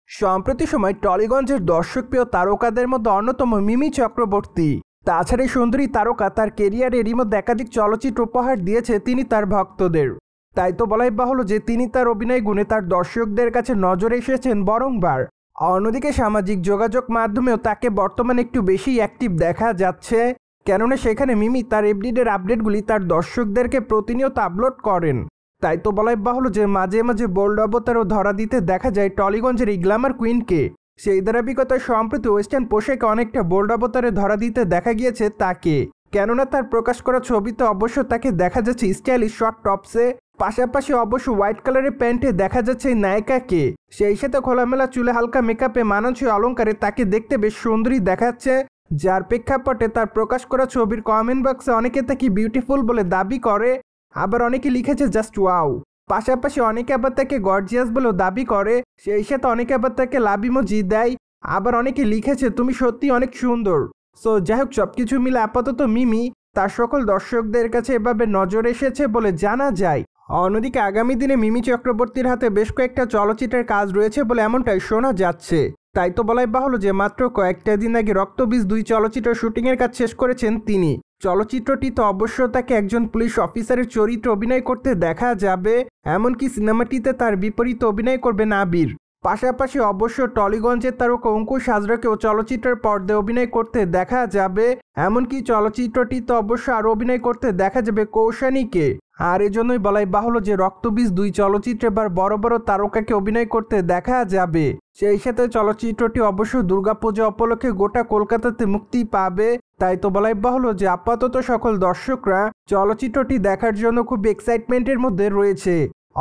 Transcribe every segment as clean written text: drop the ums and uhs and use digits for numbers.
সম্প্রতি সময় টলিগঞ্জের দর্শকপ্রিয় তারকাদের মধ্যে অন্যতম মিমি চক্রবর্তী। তাছাড়া এই সুন্দরী তারকা তার কেরিয়ারেরই মধ্যে একাধিক চলচ্চিত্র উপহার দিয়েছে তিনি তার ভক্তদের। তাই তো বলাই বাহুল্য যে তিনি তার অভিনয় গুণে তার দর্শকদের কাছে নজরে এসেছেন বারংবার। অন্যদিকে সামাজিক যোগাযোগ মাধ্যমেও তাকে বর্তমানে একটু বেশি অ্যাক্টিভ দেখা যাচ্ছে, কেননা সেখানে মিমি তার এভরিডের আপডেটগুলি তার দর্শকদেরকে প্রতিনিয়ত আপলোড করেন। তাই তো বলাই বাহুল্য যে মাঝে মাঝে বোল্ড অবতারও ধরা দিতে দেখা যায় টলিগঞ্জের এই গ্ল্যামার কুইনকে। সেই ধারাবাহিকতায় সম্প্রতি ওয়েস্টার্ন পোশাকে অনেকটা বোল্ড অবতারে ধরা দিতে দেখা গিয়েছে তাকে, কেননা তার প্রকাশ করা ছবিতে অবশ্য তাকে দেখা যাচ্ছে স্টাইলিশ শর্ট টপসে, পাশাপাশি অবশ্য হোয়াইট কালারের প্যান্টে দেখা যাচ্ছে এই নায়িকাকে। সেই সাথে খোলামেলা চুলে হালকা মেকআপে মানানসই অলঙ্কারে তাকে দেখতে বেশ সুন্দরী দেখাচ্ছে, যার প্রেক্ষাপটে তার প্রকাশ করা ছবির কমেন্ট বক্সে অনেকে তাকে বিউটিফুল বলে দাবি করে, আবার অনেকে লিখেছে জাস্ট ওয়াও। পাশাপাশি অনেকে আবার তাকে গর্জিয়াস বলেও দাবি করে, সেই সাথে অনেকে আবার তাকে লাভ ইমোজি দেয়, আবার অনেকে লিখেছে তুমি সত্যি অনেক সুন্দর। সো যাই হোক, সবকিছু মিলে আপাতত মিমি তার সকল দর্শকদের কাছে এভাবে নজর এসেছে বলে জানা যায়। অন্যদিকে আগামী দিনে মিমি চক্রবর্তীর হাতে বেশ কয়েকটা চলচ্চিত্রের কাজ রয়েছে বলে এমনটাই শোনা যাচ্ছে। তাই তো বলাই বাহুল্য যে মাত্র কয়েকটা দিন আগে রক্তবীজ 2 চলচ্চিত্র শুটিংয়ের কাজ শেষ করেছেন তিনি। চলচ্চিত্রটিতে অবশ্য তাকে একজন পুলিশ অফিসারের চরিত্রে অভিনয় করতে দেখা যাবে, এমনকি সিনেমাটিতে তার বিপরীতে অভিনয় করবেন আবির। পাশাপাশি অবশ্য টলিগঞ্জের তারকা অঙ্কুশ হাজরাকেও চলচ্চিত্রের পর্দায় অভিনয় করতে দেখা যাবে, এমনকি চলচ্চিত্রটিতে অবশ্য আরও অভিনয় করতে দেখা যাবে কৌশানীকে। আর এজন্যই বলাই বাহুল্য যে রক্তবীজ 2 চলচ্চিত্রে এবার বড় বড় তারকাকে অভিনয় করতে দেখা যাবে। সেই সাথে চলচ্চিত্রটি অবশ্য দুর্গাপূজা উপলক্ষে গোটা কলকাতাতে মুক্তি পাবে। তাই তো বলাই বাহুল্য যে আপাতত সকল দর্শকরা চলচ্চিত্রটি দেখার জন্য খুব এক্সাইটমেন্টের মধ্যে রয়েছে।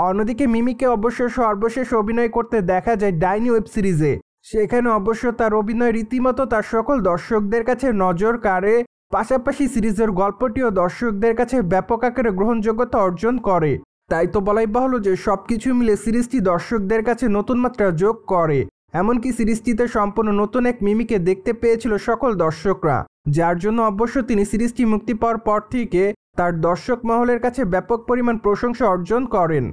অন্যদিকে মিমিকে অবশ্য সর্বশেষ অভিনয় করতে দেখা যায় ডাইনি ওয়েব সিরিজে। সেখানে অবশ্য তার অভিনয় রীতিমতো তার সকল দর্শকদের কাছে নজর কাড়ে, পাশাপাশি সিরিজের গল্পটিও দর্শকদের কাছে ব্যাপক আকারে গ্রহণযোগ্যতা অর্জন করে। তাই তো বলাই বাহুল্য যে সবকিছু মিলে সিরিজটি দর্শকদের কাছে নতুন মাত্রা যোগ করে। এমনকি সিরিজটিতে সম্পূর্ণ নতুন এক মিমিকে দেখতে পেয়েছিল সকল দর্শকরা, যার জন্য অবশ্য তিনি সিরিজটি মুক্তি পাওয়ার পর থেকে তার দর্শক মহলের কাছে ব্যাপক পরিমাণ প্রশংসা অর্জন করেন।